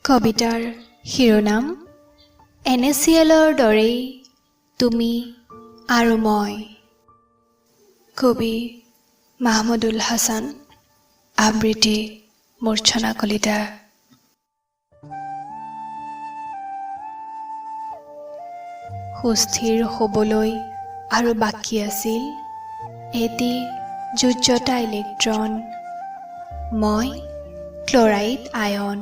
কবিতাৰ শিৰোনাম NaClৰ দৰেই তুমি আৰু মই। কবি মাহমুদুল হাছান, আবৃত্তি মূৰ্ছনা কলিতা। সুস্থিৰ হ'বলৈ আৰু বাকী আছিল এটি যোজ্যতা ইলেক্ট্ৰন, মই ক্লৰাইড আয়ন।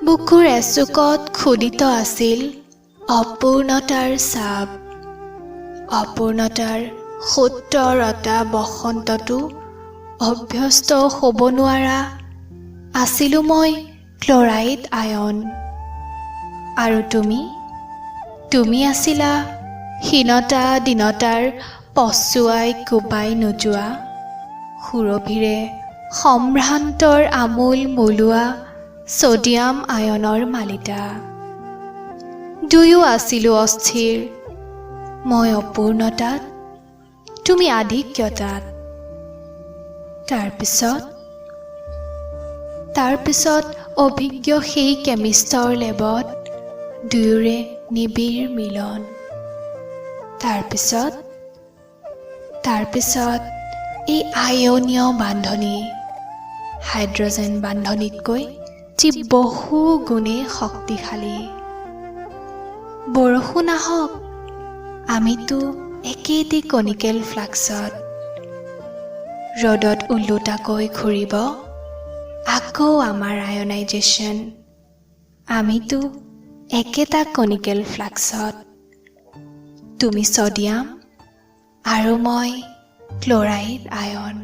বুকুৰ এচুকত খোদিত আছিল অপূৰ্ণতাৰ ছাপ। অপূৰ্ণতাৰ সত্তৰটা বসন্ততো অভ্যস্ত হ'ব নোৱাৰা আছিলোঁ মই ক্লৰাইড আয়ন। আৰু তুমি আছিলা হীনতা দীনতাৰ পচুৱাই কোবাই নোযোৱা, সুৰভিৰে সম্ভ্ৰান্তৰ আমোল মোলোৱা ছডিয়াম আয়নৰ মালিতা। দুয়ো আছিলোঁ অস্থিৰ, মই অপূৰ্ণতাত, তুমি আধিক্যতাত। তাৰপিছত অভিজ্ঞ সেই কেমিষ্টৰ লেবত দুয়োৰে নিবিড় মিলন। তাৰপিছত এই আয়নীয় বান্ধনি, হাইড্ৰজেন বান্ধনিতকৈ যি বহু গুণে শক্তিশালী। বৰষুণ আহক, আমিতো একেটি কণিকেল ফ্লাক্সত। ৰ'দত ওলোটাকৈ ঘূৰিব আকৌ আমাৰ আয়নাইজেশ্যন, আমিতো একেটা কণিকেল ফ্লাক্সত। তুমি ছডিয়াম আৰু মই ক্লৰাইড আয়ন।